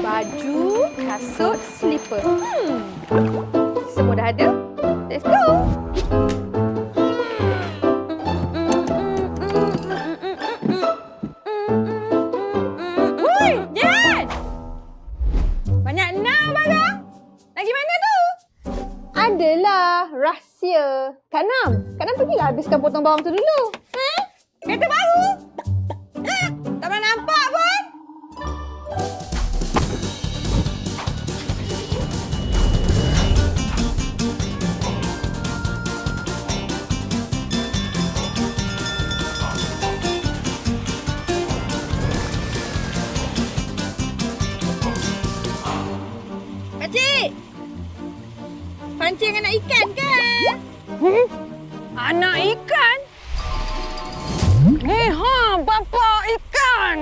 Baju, kasut, slipper. Semua dah ada. Let's go. Woi, Jan! Banyak enam, Abang. Lagi mana tu? Adalah rahsia. Kak Nam pergilah habiskan potong bawang tu dulu. Kereta baru? Tak pernah nampak pun. Pakcik! Pancing anak ikan ke? Anak ikan? Bapa ikan!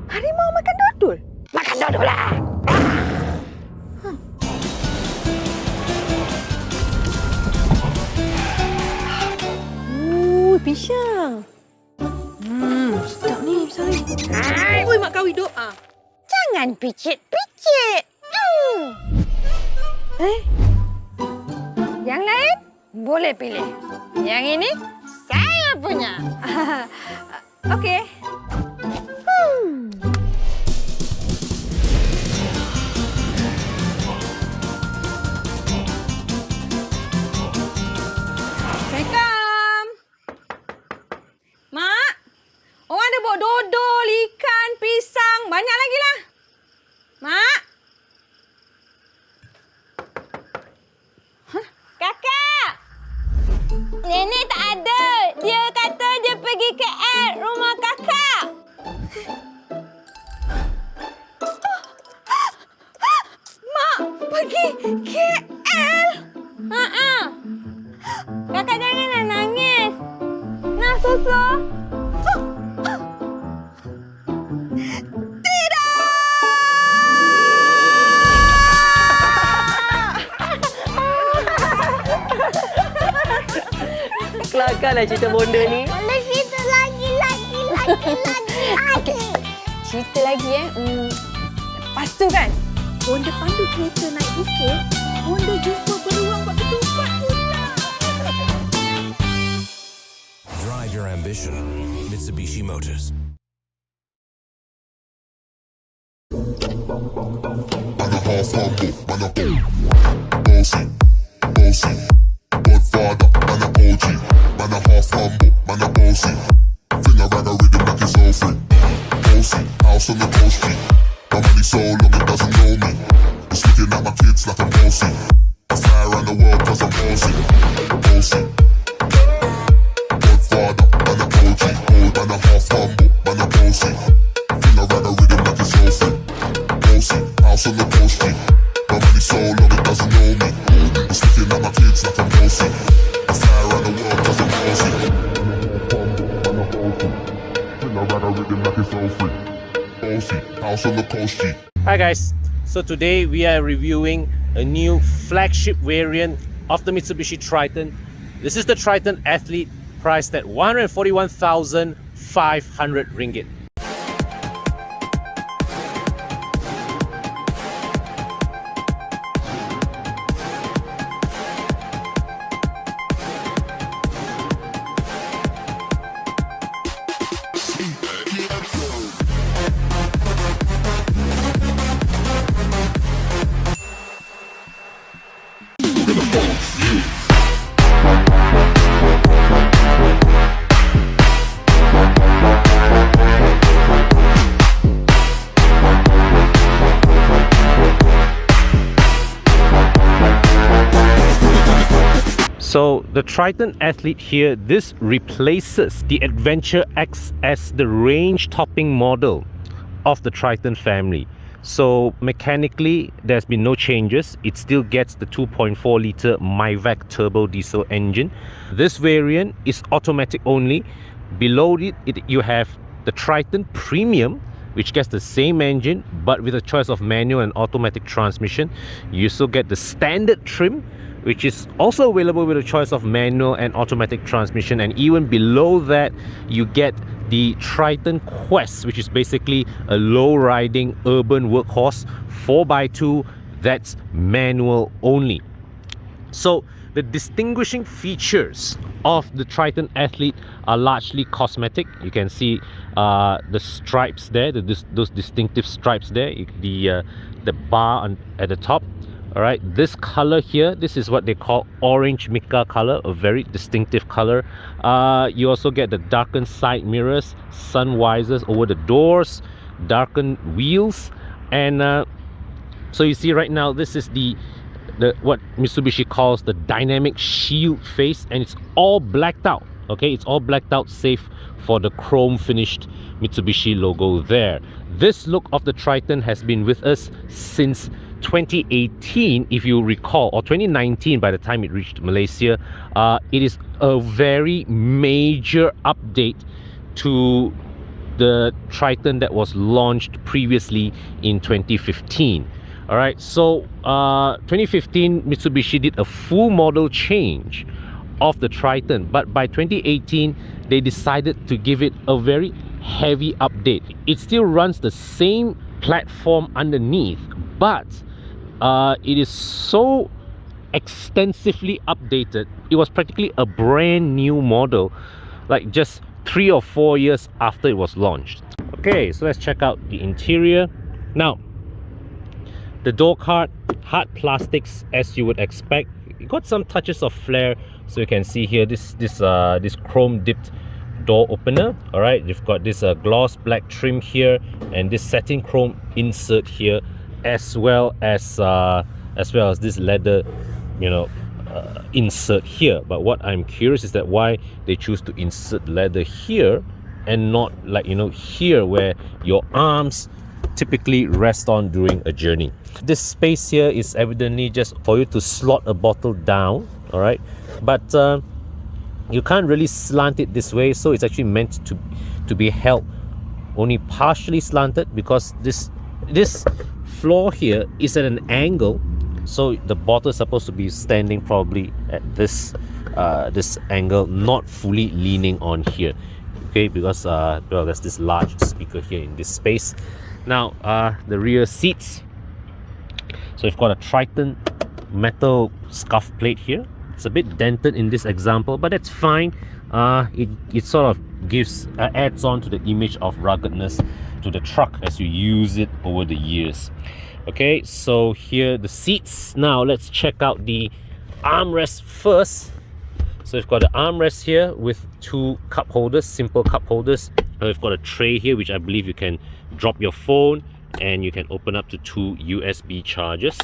Harimau makan dodol? Makan dodol lah! Pisang. Sedap ni pisang ni. Oi, mak kau hidup. Jangan picit-picit. Yang lain boleh pilih. Yang ini saya punya. Okey. Orang ada bawa dodol, ikan, pisang. Banyak lagi lah. Mak? Kakak! Nenek tak ada. Dia kata dia pergi KL, rumah kakak. Mak pergi KL? Kakak janganlah nangis. Nak susu? Kelakarlah cerita bonda ni. Boleh cerita lagi. Okey. Cerita lagi Lepas tu kan, bonda pandu kereta naik bukit, bonda jumpa beruang buat ketupat pula. Drive your ambition. Mitsubishi Motors. Man a half humble, man a bossy, Godfather, man a OG, man a half humble, man a bossy. Finger rag a rhythm like it's all free. Bossy, house on the coast street. My money so long it doesn't know me. It's looking at my kids like I'm bossy. I fly around the world cause I'm bossy. Godfather, man a OG, old man a half humble, man a bossy. Finger rag a rhythm like it's all free. House on the coast street. My money so long it doesn't know me. It's looking at my kids like I'm bossy. I fly around the world cause I'm bossy. House on the coast street. Hi guys, so today we are reviewing a new flagship variant of the Mitsubishi Triton. This is the Triton Athlete, priced at 141,500 ringgit. So the Triton Athlete here, this replaces the Adventure X as the range topping model of the Triton family. So mechanically, there's been no changes. It still gets the 2.4 liter MyVac turbo diesel engine. This variant is automatic only. Below it, you have the Triton Premium, which gets the same engine but with a choice of manual and automatic transmission. You also get the standard trim, which is also available with a choice of manual and automatic transmission. And even below that, you get the Triton Quest, which is basically a low-riding urban workhorse 4x2 that's manual only. So the distinguishing features of the Triton Athlete are largely cosmetic. You can see the stripes there, those distinctive stripes there, the bar at the top. All right, this color here, this is what they call orange mica color, a very distinctive color. You also get the darkened side mirrors, sun visors over the doors, darkened wheels, and so you see right now, this is the what Mitsubishi calls the dynamic shield face, and it's all blacked out. Okay, it's all blacked out, save for the chrome finished Mitsubishi logo there. This look of the Triton has been with us since 2018, if you recall, or 2019 by the time it reached Malaysia. It is a very major update to the Triton that was launched previously in 2015. All right, so 2015 Mitsubishi did a full model change of the Triton, but by 2018 they decided to give it a very heavy update. It still runs the same platform underneath, but it is so extensively updated. It was practically a brand new model, like just 3 or 4 years after it was launched. Okay, so let's check out the interior. Now, the door card, hard plastics as you would expect. It got some touches of flair, so you can see here this chrome dipped door opener. All right, you've got this gloss black trim here, and this satin chrome insert here, as well as this leather, insert here. But what I'm curious is that why they choose to insert leather here and not like here where your arms typically rest on during a journey. This space here is evidently just for you to slot a bottle down. All right, but you can't really slant it this way, so it's actually meant to be held only partially slanted, because this floor here is at an angle, so the bottle is supposed to be standing probably at this angle, not fully leaning on here. Okay, because well, there's this large speaker here in this space. Now the rear seats, so you've got a Triton metal scuff plate here. It's a bit dented in this example, but that's fine. It sort of gives adds on to the image of ruggedness to the truck as you use it over the years. Okay, so here the seats. Now let's check out the armrest first. So we've got the armrest here with 2 cup holders, simple cup holders. We've got a tray here, which I believe you can drop your phone, and you can open up to 2 USB chargers.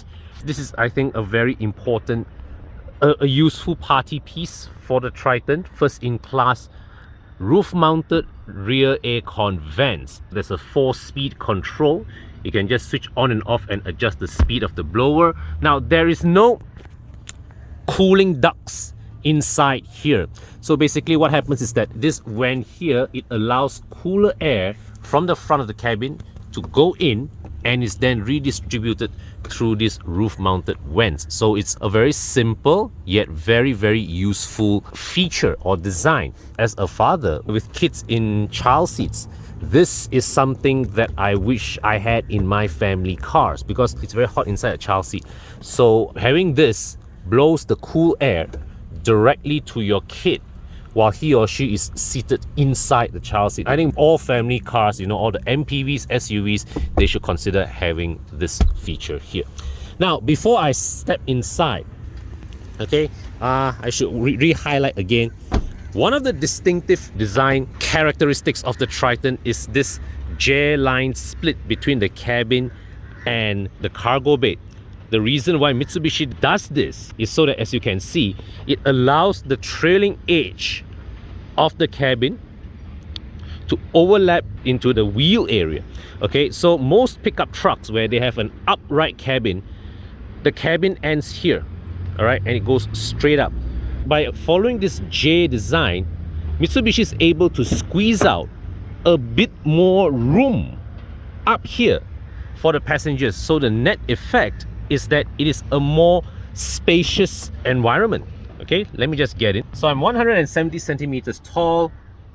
This is, I think, a very important, a useful party piece for the Triton. First in class roof-mounted rear aircon vents. There's a 4-speed control. You can just switch on and off and adjust the speed of the blower. Now, there is no cooling ducts inside here. So basically what happens is that this vent here, it allows cooler air from the front of the cabin to go in, and is then redistributed through these roof-mounted vents. So it's a very simple yet very, very useful feature or design. As a father with kids in child seats, this is something that I wish I had in my family cars, because it's very hot inside a child seat. So having this blows the cool air directly to your kid while he or she is seated inside the child seat. I think all family cars, all the MPVs, SUVs, they should consider having this feature here. Now, before I step inside, okay, I should re-highlight again. One of the distinctive design characteristics of the Triton is this J-line split between the cabin and the cargo bay. The reason why Mitsubishi does this is so that, as you can see, it allows the trailing edge of the cabin to overlap into the wheel area. Okay, so most pickup trucks where they have an upright cabin, the cabin ends here, all right, and it goes straight up. By following this J design, Mitsubishi is able to squeeze out a bit more room up here for the passengers. So the net effect is that it is a more spacious environment. Okay, let me just get in. So I'm 170 centimeters tall.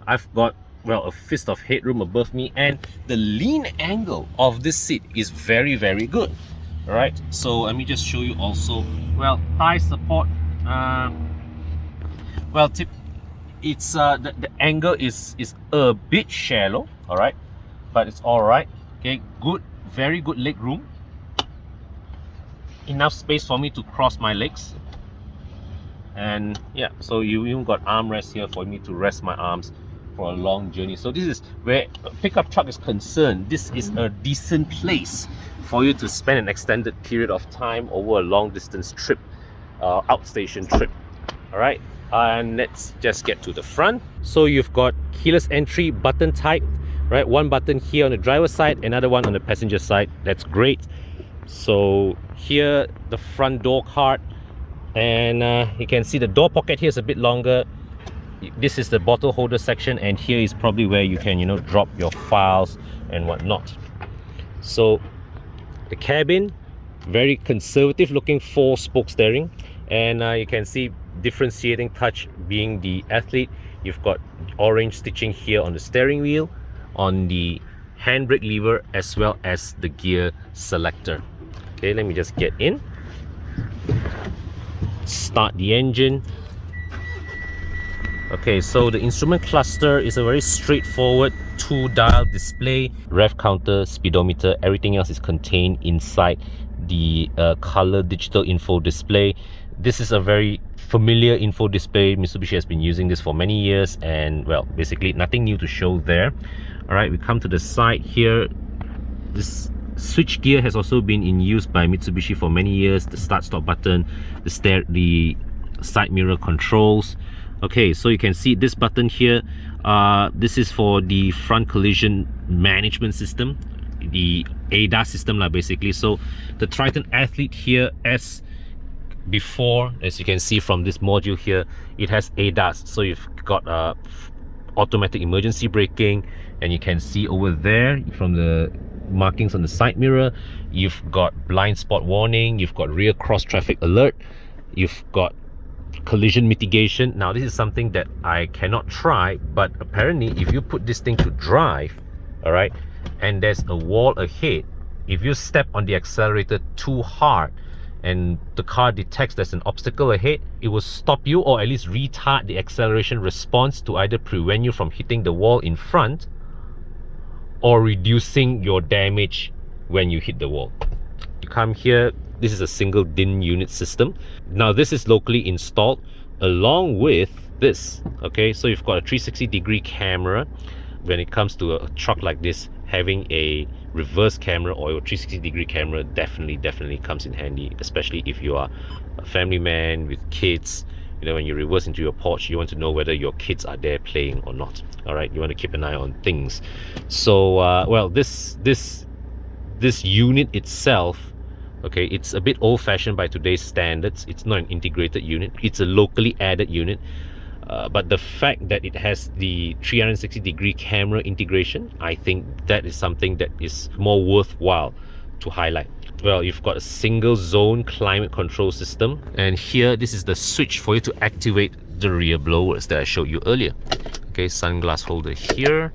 I've got, well, a fist of headroom above me, and the lean angle of this seat is very, very good. All right, so let me just show you also. Well, thigh support. Well, it's the angle is a bit shallow. All right, but it's all right. Okay, good, very good leg room. Enough space for me to cross my legs. And yeah, so you even got armrest here for me to rest my arms for a long journey. So this is where a pickup truck is concerned. This is a decent place for you to spend an extended period of time over a long distance trip, outstation trip. All right, and let's just get to the front. So you've got keyless entry button type, right? One button here on the driver's side, another one on the passenger side. That's great. So here, the front door card, and you can see the door pocket here is a bit longer. This is the bottle holder section, and here is probably where you can, you know, drop your files and whatnot. So the cabin, very conservative looking 4-spoke steering, and you can see differentiating touch being the Athlete. You've got orange stitching here on the steering wheel, on the handbrake lever, as well as the gear selector. Okay, let me just get in, start the engine. Okay, so the instrument cluster is a very straightforward 2-dial display. Rev counter, speedometer, everything else is contained inside the color digital info display. This is a very familiar info display. Mitsubishi has been using this for many years, and well, basically nothing new to show there. All right, we come to the side here. This switch gear has also been in use by Mitsubishi for many years. The start stop button, the side mirror controls. Okay, so you can see this button here. This is for the front collision management system, the ADAS system basically. So the Triton Athlete here, as before, as you can see from this module here, it has ADAS. So you've got automatic emergency braking, and you can see over there from the markings on the side mirror, you've got blind spot warning, you've got rear cross traffic alert, you've got collision mitigation. Now this is something that I cannot try, but apparently if you put this thing to drive, all right, and there's a wall ahead, if you step on the accelerator too hard and the car detects there's an obstacle ahead, it will stop you, or at least retard the acceleration response to either prevent you from hitting the wall in front or reducing your damage when you hit the wall. You come here, this is a single DIN unit system. Now this is locally installed along with this. Okay, so you've got a 360-degree camera. When it comes to a truck like this, having a reverse camera or a 360-degree camera definitely comes in handy, especially if you are a family man with kids. You know, when you reverse into your porch, you want to know whether your kids are there playing or not. All right, you want to keep an eye on things. So well, this unit itself, okay, it's a bit old-fashioned by today's standards. It's not an integrated unit, it's a locally added unit. But the fact that it has the 360-degree camera integration, I think that is something that is more worthwhile to highlight. Well, you've got a single zone climate control system, and here this is the switch for you to activate the rear blowers that I showed you earlier. Okay, sunglass holder here.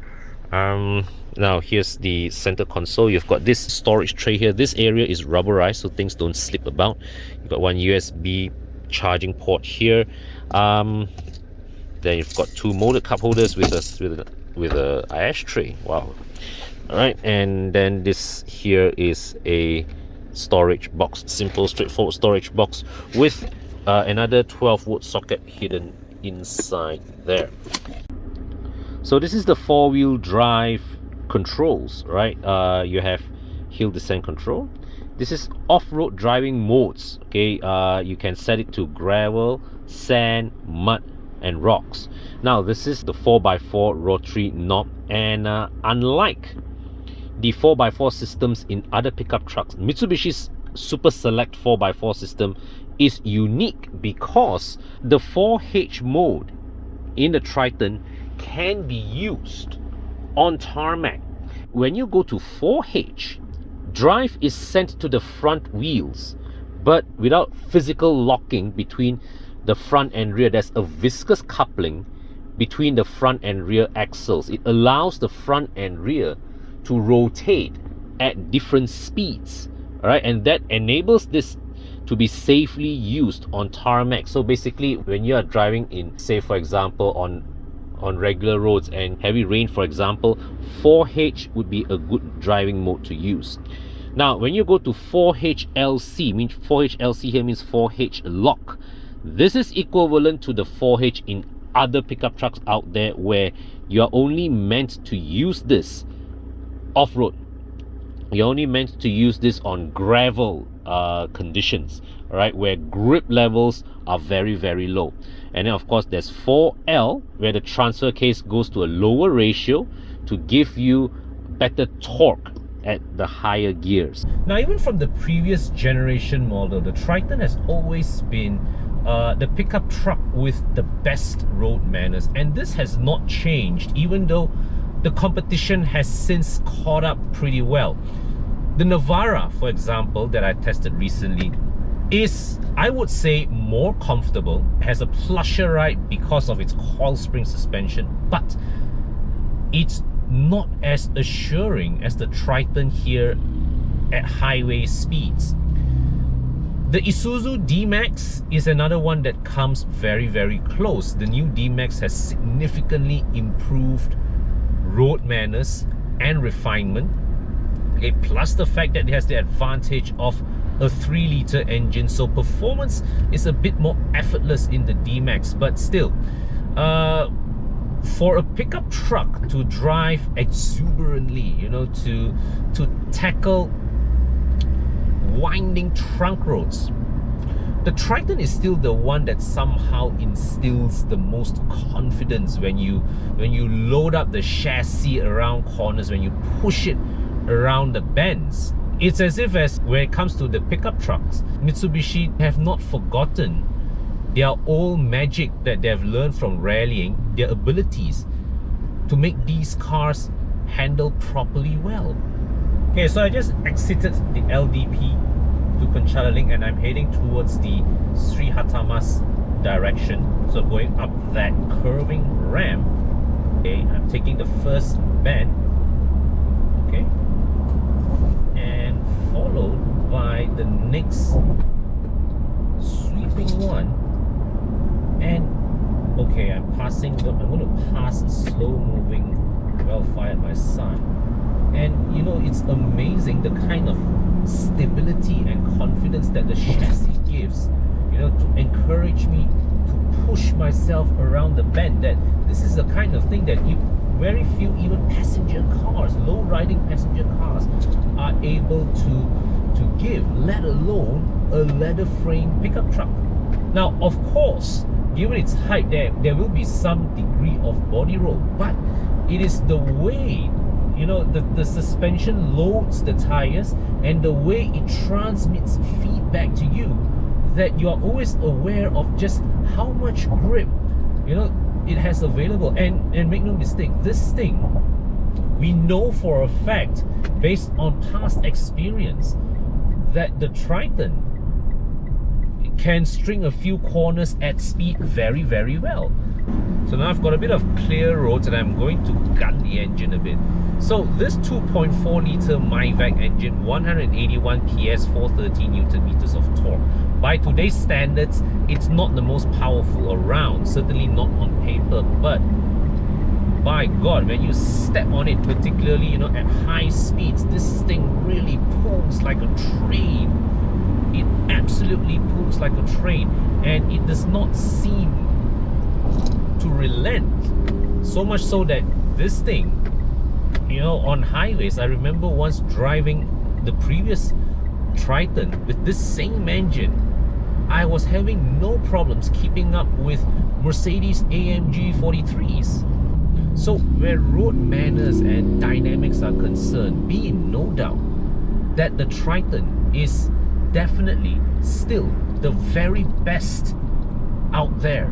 Now here's the center console. You've got this storage tray here. This area is rubberized so things don't slip about. You've got one USB charging port here. Then you've got two molded cup holders with a ashtray. Wow. All right, and then this here is a storage box, simple straightforward storage box with another 12-volt socket hidden inside there. So this is the 4-wheel drive controls, right? You have hill descent control. This is off-road driving modes. Okay, you can set it to gravel, sand, mud, and rocks. Now this is the 4x4 rotary knob, and unlike the 4x4 systems in other pickup trucks, Mitsubishi's Super Select 4x4 system is unique because the 4H mode in the Triton can be used on tarmac. When you go to 4H, drive is sent to the front wheels, but without physical locking between the front and rear. There's a viscous coupling between the front and rear axles. It allows the front and rear to rotate at different speeds, all right, and that enables this to be safely used on tarmac. So basically, when you are driving in, say for example, on regular roads and heavy rain, for example, 4H would be a good driving mode to use. Now, when you go to 4HLC, means 4HLC here means 4H lock. This is equivalent to the 4H in other pickup trucks out there, where you are only meant to use this off-road. You're only meant to use this on gravel conditions, all right, where grip levels are very, very low. And then of course there's 4L, where the transfer case goes to a lower ratio to give you better torque at the higher gears. Now, even from the previous generation model, the Triton has always been the pickup truck with the best road manners, and this has not changed, even though the competition has since caught up pretty well. The Navara, for example, that I tested recently, is, I would say, more comfortable, has a plusher ride because of its coil spring suspension, but it's not as assuring as the Triton here at highway speeds. The Isuzu D-Max is another one that comes very, very close. The new D-Max has significantly improved road manners and refinement, okay, plus the fact that it has the advantage of a 3-liter engine, so performance is a bit more effortless in the D-Max. But still, for a pickup truck to drive exuberantly, you know, to tackle winding trunk roads, the Triton is still the one that somehow instills the most confidence when you load up the chassis around corners, when you push it around the bends. It's as if, as when it comes to the pickup trucks, Mitsubishi have not forgotten their old magic that they've learned from rallying, their abilities to make these cars handle properly well. Okay, so I just exited the LDP to Kunchalaling, and I'm heading towards the Sri Hatamas direction. So going up that curving ramp, okay, I'm taking the first bend, okay, and followed by the next sweeping one. And okay, I'm going to pass a slow-moving Well-Fi at my side. And you know, it's amazing the kind of stability and confidence that the chassis gives, you know, to encourage me to push myself around the bend. That this is the kind of thing that very few even passenger cars, low-riding passenger cars, are able to give, let alone a leather frame pickup truck. Now, of course, given its height, there will be some degree of body roll, but it is the way, you know, the suspension loads the tires and the way it transmits feedback to you, that you are always aware of just how much grip, you know, it has available. And make no mistake, this thing, we know for a fact, based on past experience, that the Triton can string a few corners at speed very, very well. So now I've got a bit of clear roads and I'm going to gun the engine a bit. So this 2.4 litre MyVac engine, 181 PS, 413 Newton meters of torque. By today's standards, it's not the most powerful around, certainly not on paper, but by God, when you step on it, particularly, you know, at high speeds, this thing really pulls like a train. It absolutely pulls like a train, and it does not seem to relent. So much so that this thing, you know, on highways, I remember once driving the previous Triton with this same engine, I was having no problems keeping up with Mercedes AMG 43s. So where road manners and dynamics are concerned, be in no doubt that the Triton is definitely still the very best out there.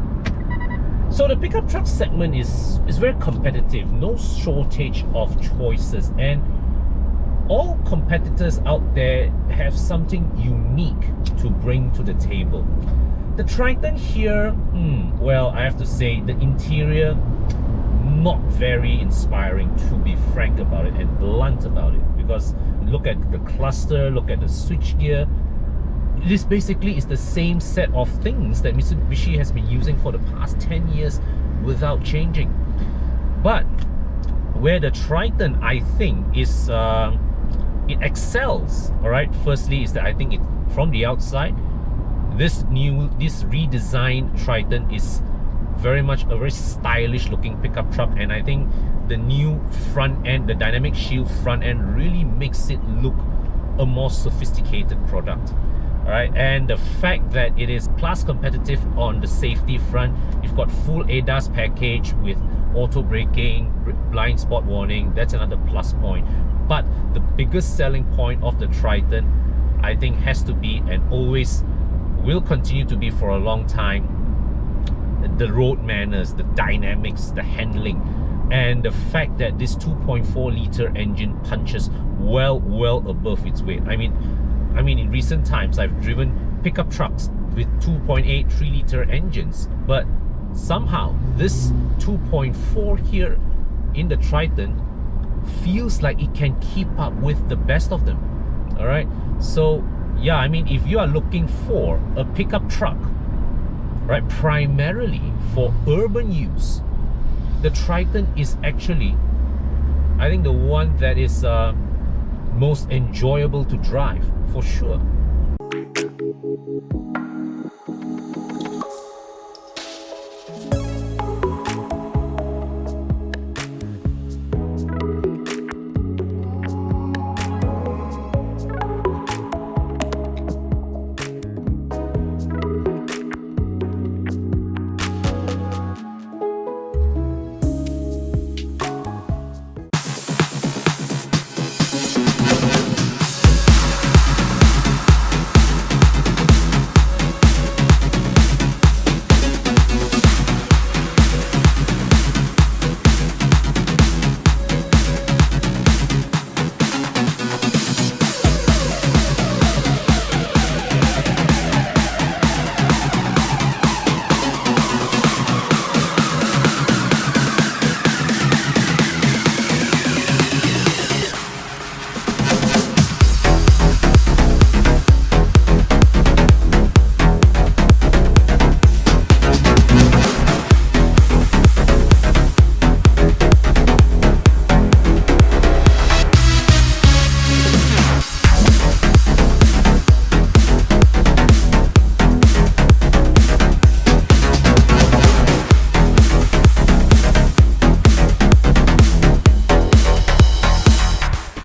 So the pickup truck segment is very competitive, no shortage of choices, and all competitors out there have something unique to bring to the table. The Triton here, well, I have to say the interior, not very inspiring, to be frank about it and blunt about it, because look at the cluster, look at the switchgear. This basically is the same set of things that Mitsubishi has been using for the past 10 years without changing. But where the Triton, I think, is it excels, all right, firstly is that I think it, from the outside, this redesigned Triton is very much a very stylish looking pickup truck, and I think the new front end, the dynamic shield front end, really makes it look a more sophisticated product. All right, and the fact that it is class competitive on the safety front, you've got full ADAS package with auto braking, blind spot warning, that's another plus point. But the biggest selling point of the Triton, I think, has to be, and always will continue to be for a long time, the road manners, the dynamics, the handling, and the fact that this 2.4 liter engine punches well above its weight. I mean in recent times I've driven pickup trucks with 2.8 3 liter engines, but somehow this 2.4 here in the Triton feels like it can keep up with the best of them. All right, so yeah, I mean, if you are looking for a pickup truck, right, primarily for urban use, the Triton is actually, I think, the one that is most enjoyable to drive, for sure.